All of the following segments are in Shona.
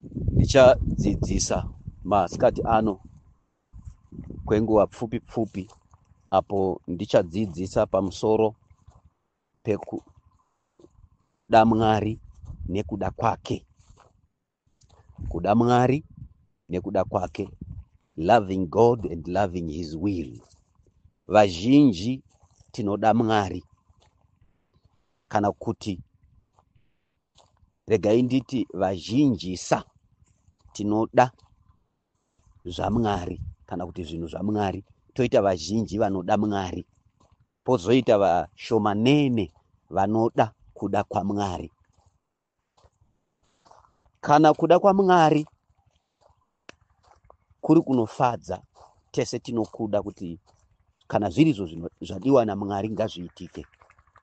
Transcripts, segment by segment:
ndichadzidzisa masikati ano kwenguva pfupi pfupi, apo ndichadzidzisa pamusoro pekuda Mwari nekuda kwake. Kuda Mwari nekuda kwake, loving God and loving his will. Vazhinji tinoda Mwari, kana kuti regai nditi vazhinjisa tinoda zvaMwari, kana kuti zvinhu zvaMwari. Toita vazhinji vanoda Mwari, pozoita vashomanene vanoda kuda kwaMwari. Kana kuda kwaMwari kuri kunofadza, tese tinokuda kuti kana zviri izvo zvadiwa naMwari ngazviitike.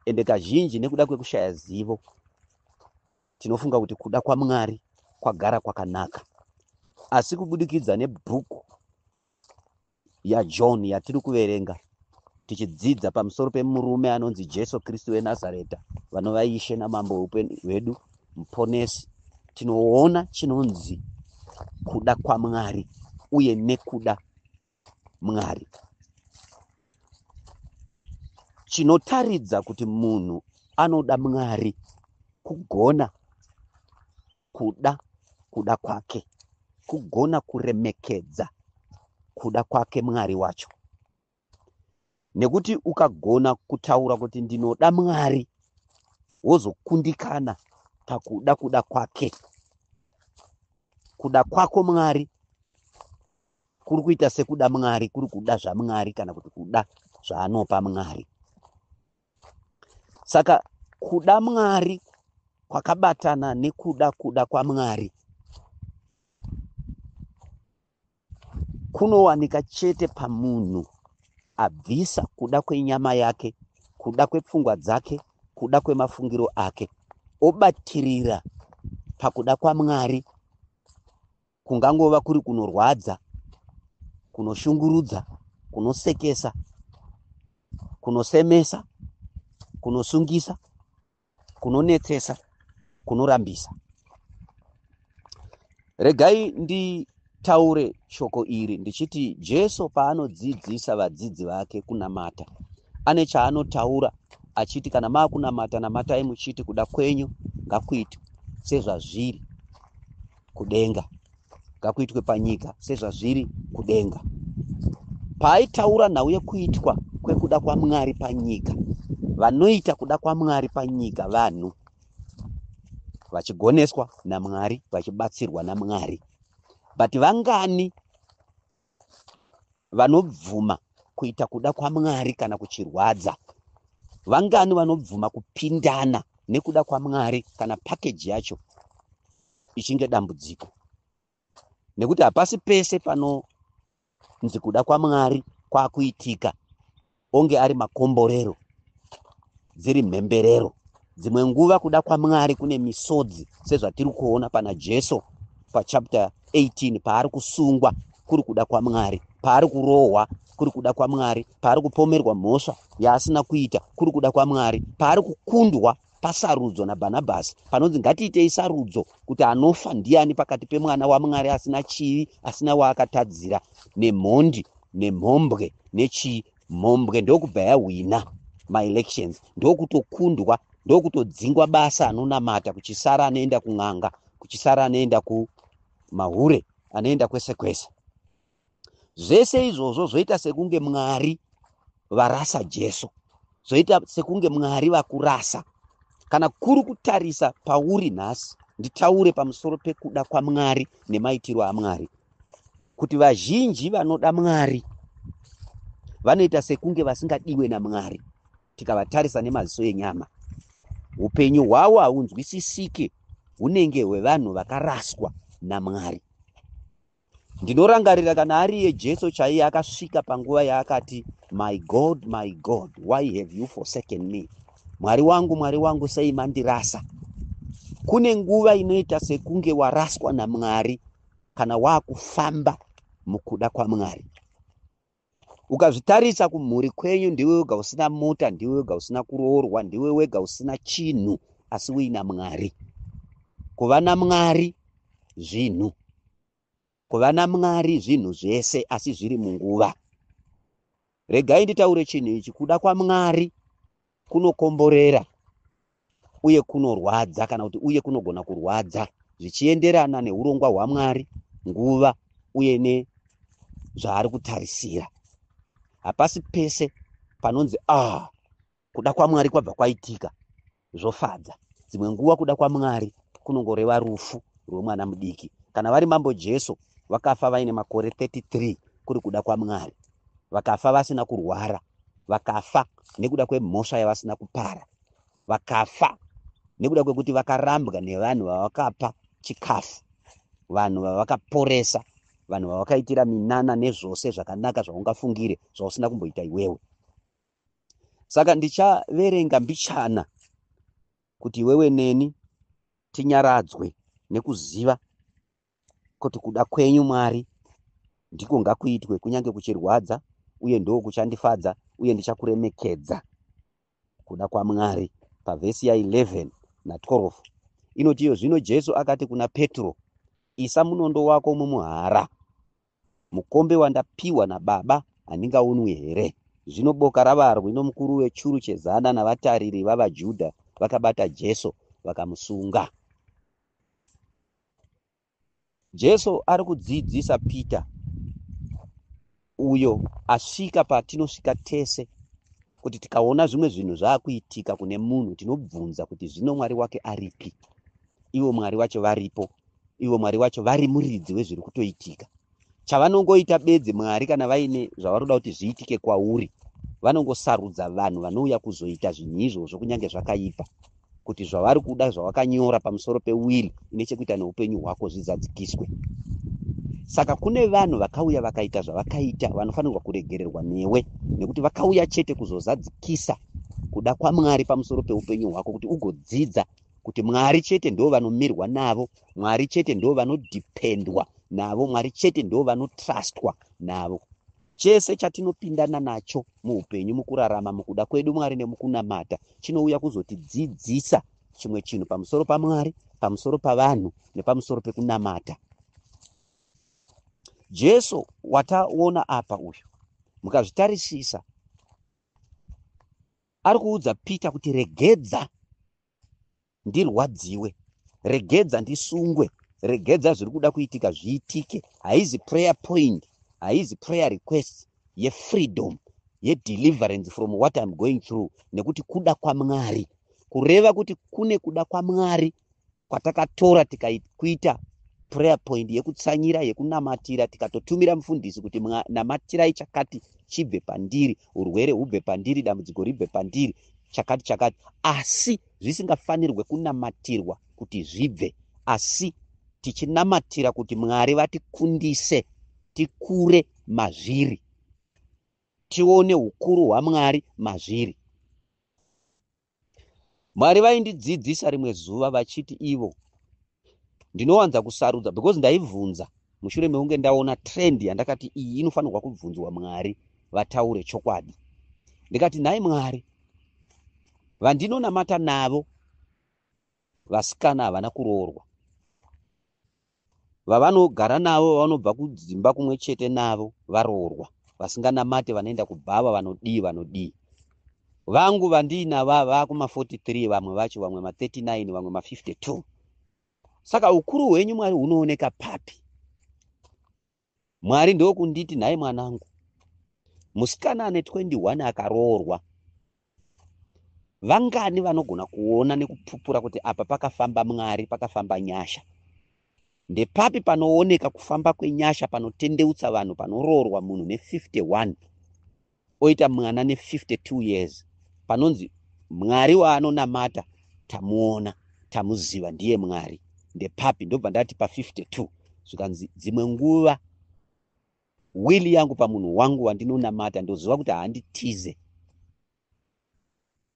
Ende kazhinji nekuda kwekushaya zivo, tinofunga kuti kuda kwaMwari kwagara kwakanaka. Asi kubudikidza nebhuku yaJohn yatiri kuverenga, tichidzidza pamusoro pemurume anonzi Jesu Kristu weNazareta, vanova Ishe namambo weupenyu hwedu, muponesi, tinoona chinonzi kuda kwaMwari uye nekuda Mwari. Chinotaridza kuti munhu anoda Mwari kugona kuda kwake, kugona kuremekedza kuda kwake Mwari wacho. Nekuti ukagona kutaura kuti ndinoda Mwari, wozokundikana pakuda kwake. Kuda kwako Mwari kuri kuita sekuda Mwari, kuri kuda zvaMwari kana kuti kuda zvaanopa Mwari. Saka kuda Mwari kwakabatana nekuda kwaMwari kunowanika chete pamunhu abvisa kuda kwenyama yake, kuda kwepfungwa dzake, kuda kwemafungiro ake, obatirira pakuda kwaMwari, kungangova kuri kunorwadza, kunoshungurudza, kunosekesa, kunosemesa, kunosungisa, kunonetsesa, kunorambisa. Regai nditaure shoko iri ndichiti Jesu paanodzidzisa vadzidzi vake kunamata, ane chaanotaura achiti kana maakunamata, namatai muchiti kuda kwenyu ngakuitwe sezvazviri kudenga, ngakuitwe panyika sezvazviri kudenga. Paaitaura nhau yekuitwa kwekuda kwaMwari panyika, vanoita kuda kwaMwari panyika vanhu vachigoneswa naMwari, vachibatsirwa naMwari. But vangani vanobvuma kuita kuda kwaMwari kana kuchirwadza? Vangani vanobvuma kupindana nekuda kwaMwari kana package yacho ichinge dambudziko? Nekuti hapasi pese panonzi kuda kwaMwari kwakuitika onge ari makomborero, dziri mhemberero. Dzimwe nguva kuda kwaMwari kune misodzi, sezvatiri kuona pana Jesu pachapter 18, paari kusungwa kuri kuda kwaMwari, paari kurohwa kuri kuda kwaMwari, paari kupomerwa mhosva yaasina kuita kuri kuda kwaMwari, paari kukundwa pasarudzo naBhanabhasi, panonzi ngatiitei sarudzo kuti anofa ndiani pakati pemwana waMwari asina chivi, asina waakatadzira, nemhondi, nemhombwe, nechimhombwe. Ndokubva yahwina maelections, ndokutokundwa, ndokutodzingwa basa anonamata, kuchisara anoenda kun'anga, kuchisara anoenda kumahure, anoenda kwese kwese. Zvese izvozvo zvoita sekunge Mwari varasa Jesu, zvoita sekunge Mwari vakurasa. Kana kuri kutarisa pauri nhasi, nditaure pamusoro pekuda kwaMwari nemaitiro aMwari, kuti vazhinji vanoda Mwari vanoita sekunge vasingadiwe naMwari. Tikavatarisa nemaziso enyama, upenyu hwavo haunzwisisike, hunenge hwevanhu vakaraswa naMwari. Ndinorangarira kana ari Jesu chaiye akasvika panguva yaakati, my God, why have you forsaken me? Mwari wangu, sei mandirasa? Kune nguva inoita sekunge waraswa naMwari kana waakufamba mukuda kwaMwari. Ukazvitarisa kumhuri kwenyu, ndiwe wega usina mota, ndiwe wega usina kuroorwa, ndiwe wega usina chinhu, asi uina Mwari. Kuva naMwari zvinhu. Kuva naMwari zvinhu zvese asi zviri munguva. Regai nditaure chinhu ichi, kuda kwaMwari kunokomborera uye kunorwadza, kana kuti uye kunogona kurwadza zvichienderana neurongwa hwaMwari, nguva uye nezvaari kutarisira. Hapasi pese panonzi kuda kwaMwari kwabva kwaitika zvofadza. Dzimwe nguva kuda kwaMwari kunongoreva rufu rwemwana mudiki. Kana vari Mambo Jesu vakafa vaine makore 33 kuri kuda kwaMwari. Vakafa vasina kurwara, vakafa nekuda kwemhosva yavasina kupara, vakafa nekuda kwekuti vakarambwa nevanhu vavakapa chikafu, vanhu vavakaporesa, vanhu vavakaitira minana nezvose zvakanaka zvaungafungire zvausina kumboita iwewe. Saka ndichaverenga mbichana kuti iwewe neni tinyaradzwe nekuziva kuti kuda kwenyu Mwari ndiko ngakuitwe, kunyange kuchirwadza, uye ndo kuchandifadza, uye ndichakuremekedza. Kuda kwaMwari pavhesi ya 11 na 12 inoti iyo, zvino Jesu akati kuna Petro, isa munondo wako mumuhara, mukombe wandapiwa naBaba handingaunwi here? Zvino boka ravarwi nomukuru wechuru chezana navatariri vavaJudha vakabata Jesu vakamusunga. Jesu ari kudzidzisa Pita, uyo asvika patinosvika tese, kuti tikaona zvimwe zvinhu zvaakuitika kune munhu tinobvunza kuti zvino Mwari wake aripi? Ivo Mwari wacho varipo, ivo Mwari wacho vari muridzi wezviri kutoitika. Chavanongoita bedzi Mwari kana vaine zvavaroda kuti zviitike kwauri, vanongosarudza vanhu vanouya kuzoita zvinhu izvozvo kunyange zvakaipa, kuti zvavari kuda zvavakanyora pamusoro pewiri ine chekuita neupenyu hwako zvidzadzikiswe. Saka kune vanhu vakauya vakaita zvavakaita, vanofanirwa kuregererwa newe, nekuti vakauya chete kuzozadzikisa kuda kwaMwari pamusoro peupenyu hwako, kuti ugodzidza kuti Mwari chete ndo vanomirwa navo, Mwari chete ndo vanodhipendwa navo, Mwari chete ndo vanotrustwa navo. Chese chatinopindana nacho muupenyu, mukurarama, mukuda kwedu Mwari nemukunamata, chinouya kuzotidzidzisa chimwe chinhu pamusoro paMwari, pamusoro pavanhu nepamusoro pekunamata. Jesu wataona apa uyu, mukazvitarisisa, ari kuudza Pita kuti regedza ndirwadziwe, regedza ndisungwe, regedza zviri kuda kuitika zviitike. Haizi prayer point, haizi prayer request yefreedom, yedeliverance from what I'm going through, nekuti kuda kwaMwari. Kureva kuti kune kuda kwaMwari kwatakatora tikaikuita prayer point yekutsanyira, yekunamatira, tikatotumira mufundisi kuti namatirai chakati chibve pandiri, urwere hubve pandiri, dambudziko ribve pandiri, chakati chakati, asi zvisingafanirwe kunamatirwa kuti zvibve, asi tichinamatira kuti Mwari vatikundise, tikure mazviri, tione hukuru hwaMwari mazviri. Mwari vaindidzidzisa rimwe zuva vachiti ivo, ndinowanza kusarudza, because ndaibvunza mushure mekunge ndaona trend yandakati iyi inofanirwa kubvunzwa Mwari vataure chokwadi. Ndikati nhai Mwari, vandinonamata navo vasikana havana kuroorwa, vavanogara navo, vanobva kudzimba kumwe chete navo varoorwa, vasinganamate vanoenda kubhava, vanodii. Vangu vandiinava vakuma 43, vamwe vacho, vamwe ma 39, vamwe ma 52. Saka ukuru hwenyu Mwari hunooneka papi? Mwari ndokunditi, nhai mwanangu, musikana ane 21 akaroorwa, vangani vanogona kuona nekupupura kuti apa pakafamba Mwari, pakafamba nyasha? Ndepapi panooneka kufamba kwenyasha, panotendeutsa vanhu, panoroorwa munhu ne51 oita mwana ne52 years, panonzi Mwari waanonamata tamuona, tamuziva, ndiye Mwari? Ndepapi? Ndobva ndati pa52. Zvikanzi dzimwe nguva wili yangu pamunhu wangu wandinonamata, ndoziva kuti handitize,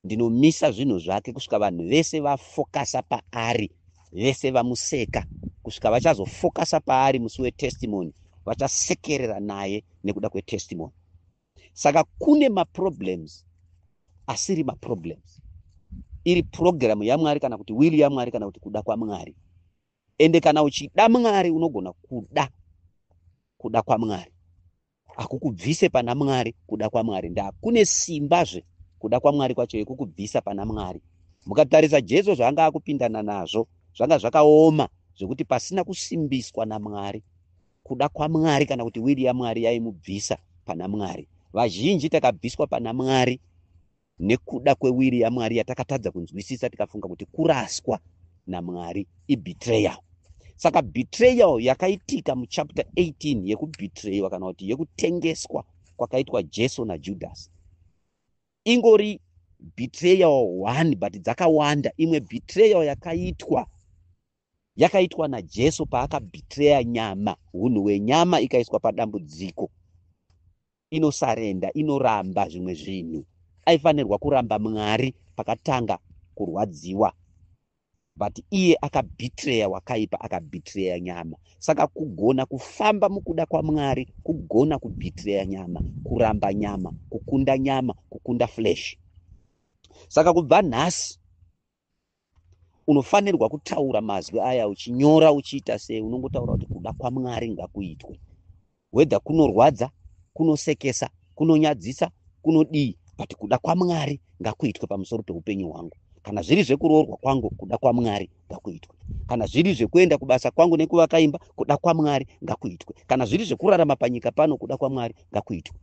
ndinomisa zvinhu zvake kusvika vanhu vese vafokasa paari, vese vamuseka, kusvika vachazofokasa paari musi wetestimony, vachasekerera naye nekuda kwetestimony. Saka kune maproblems asiri maproblems, iri programu yaMwari kana kuti wili yaMwari kana kuti kuda kwaMwari. ende kana uchida Mwari unogona kuda kwaMwari. Akukubvise pana Mwari kuda kwaMwari. Ndakune simbazve kuda kwaMwari kwacho yekukubvisa pana Mwari. Mukatarisa Jesu zvanga akupindana nazvo zvanga zvakaoma zvekuti pasina kusimbiswa naMwari, kuda kwaMwari kana kuti wili yaMwari yaimubvisa pana Mwari. Vazhinji takabviswa pana Mwari nekuda kwewili yaMwari yatakatadza kunzwisisa, tikafunga kuti kuraswa naMwari, betrayal. Saka betrayal yakaitika muchapter 18 yekubetreyiwa kana kuti yekutengeswa kwakaitwa Jesu naJudasi ingori betrayal 1, but dzakawanda. Imwe betrayal yakaitwa naJesu paakabetreya nyama, hunhu hwenyama ikaiswa padambudziko, inosarenda, inoramba zvimwe zvinhu. Aifanirwa kuramba Mwari pakatanga kurwadziwa, but iye akabetreya wakaipa, akabetreya nyama. Saka kugona kufamba mukuda kwaMwari, kugona kubetreya nyama, kuramba nyama, kukunda flesh. Saka kubva nhasi unofanirwa kutaura mazwi aya uchinyora, uchiita sei, unongotaura kuti kuda kwaMwari ngakuitwe. Whether kunorwadza, kunosekesa, kunonyadzisa, kunodii, but kuda kwaMwari ngakuitwe pamusoro peupenyu hwangu. Kana zviri zvekuroorwa kwangu, kuda kwaMwari ngakuitwe. Kana zviri zvekuenda kubasa kwangu nekuvaka imba, kuda kwaMwari ngakuitwe. Kana zviri zvekurarama panyika pano, kuda kwaMwari ngakuitwe.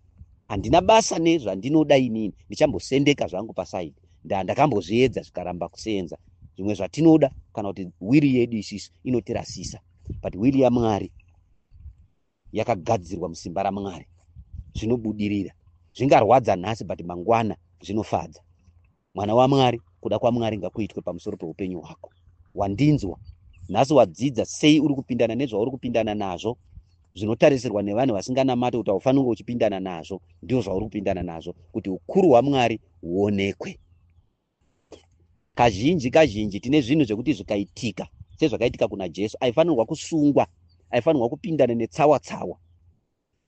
Handina basa nezvandinoda inini, ndichambosendeka zvangu pasaidi. Ndakambozviedza zvikaramba kusenza. Zvimwe zvatinoda kana kuti wili yedu isisi inotirasisa, but wili yaMwari yakagadzirwa musimba raMwari. Zvinobudirira, zvingarwadza nhasi, but mangwana zvinofadza. Mwana waMwari, kuda kwaMwari ngakuitwe pamusoro peupenyu hwako. Wandinzwa nhasi, wadzidza sei uri kupindana nezvauri kupindana nazvo, zvinotarisirwa nevanhu vasinganamate kuti haufaniri uchipindana nazvo, ndio zvauri kupindana nazvo, kuti ukuru hwaMwari huonekwe. Kazhinji tine zvinhu zvekuti zvikaitika sezvakaitika kuna Jesu, aifanirwa kusungwa, aifanirwa kupindana netsawa.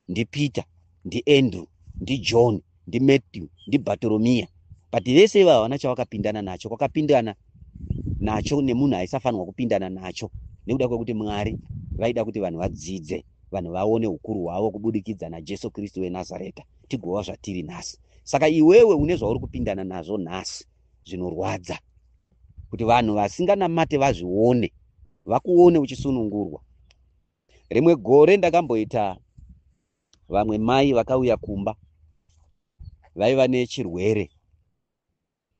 NdiPeter, ndiAndrew, ndiJohn, ndiMatthew, ndiBhartholomeya, but vese ivava havana chavakapindana nacho. Kwakapindana nacho nemunhu aisafanirwa kupindana nacho, nekuda kwekuti Mwari vaida kuti vanhu vadzidze, vanhu vaone ukuru hwavo kubudikidza naJesu Kristu weNazareta, tigova zvatiri nhasi. Saka iwewe une zvauri kupindana nazvo nhasi, zvinorwadza, kuti vanhu vasinganamate vazvione, vakuone uchisunungurwa. Rimwe gore ndakamboita vamwe mai vakauya kumba, vaiva nechirwere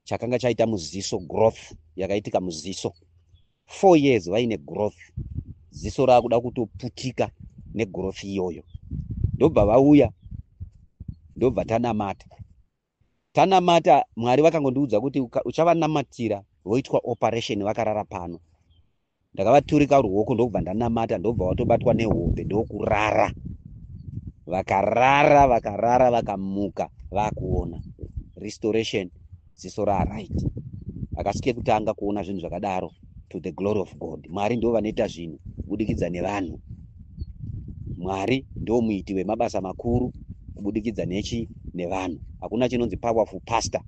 chakanga chaita muziso, growth yakaitika muziso. 4 years vaine growth, ziso rakuda kutoputika negrowth iyoyo. Ndobva vauya, ndobva tanamata. Mwari vakangondiudza kuti uchavanamatira voitwa operation, vakarara pano. Ndakavaturika ruoko, ndobva ndanamata, ndobva watobatwa nehope, ndokurara. Vakarara, vakamuka, vakuona restoration, ziso right. Akasike kutanga kuona zvinhu zvakadaro, to the glory of God. Mwari ndio vanoita zvinhu kubudikidza nevanhu. Mwari ndio muiti wemabasa makuru kubudikidza nevanhu. Hakuna chinonzi powerful pastor,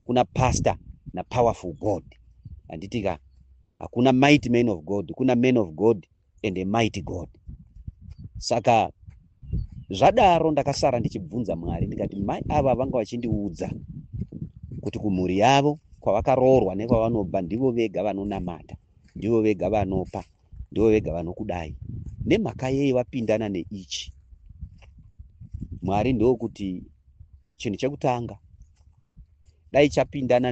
kuna pastor na powerful God. Anditika hakuna mighty man of God, kuna man of God and a mighty God. Saka zvadaro ndakasara ndichibvunza Mwari, ndikati mai ava vanga vachindiudza kuti kumhuri yavo kwavakaroorwa nekwavanobva ndivo vega vanonamata, ndivo vega vanopa, ndivo vega vanokudai. Nemhaka yei vapindana neichi? Mwari ndokuti chinhu chekutanga, dai chapindana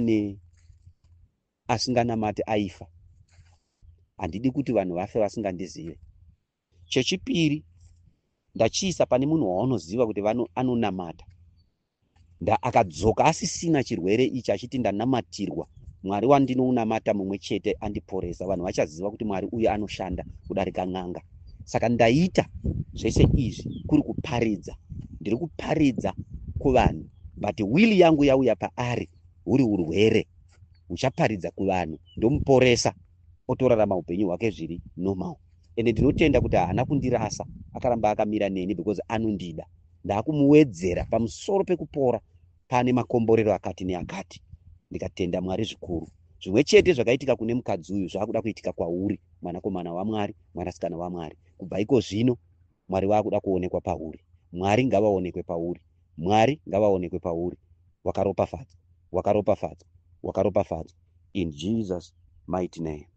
neasinganamate aifa. Handidi kuti vanhu vafe vasingandizive. Chechipiri, ndachiisa pane munhu waunoziva kuti anonamata. Akadzoka asisina chirwere ichi achiti ndanamatirwa, Mwari wandinounamata mumwe chete andiporesa, vanhu vachaziva kuti Mwari uyu anoshanda kudarika n'anga. Saka ndaita zvese izvi kuri kuparidza, ndiri kuparidza kuvanhu, but wili yangu yauya paari huri urwere, uchaparidza kuvanhu, ndomuporesa, otorarama upenyu hwake zviri normal. Ende ndinotenda kuti haana kundirasa, akaramba akamira neni because anondida. Ndakumuwedzera pamusoro pekupora pane makomborero akati neakati. Ndikatenda Mwari zvikuru. Zvimwe chete zvakaitika kune mukadzi uyu zvakuda kuitika kwauri, mwanakomana waMwari, mwanasikana waMwari. Kubva iko zvino Mwari wakuda kuonekwa pauri. Mwari ngavaonekwe pauri. Mwari ngavaonekwe pauri. Wakaropafadzwa, wakaropafadzwa, wakaropafadzwa. In Jesus' mighty name.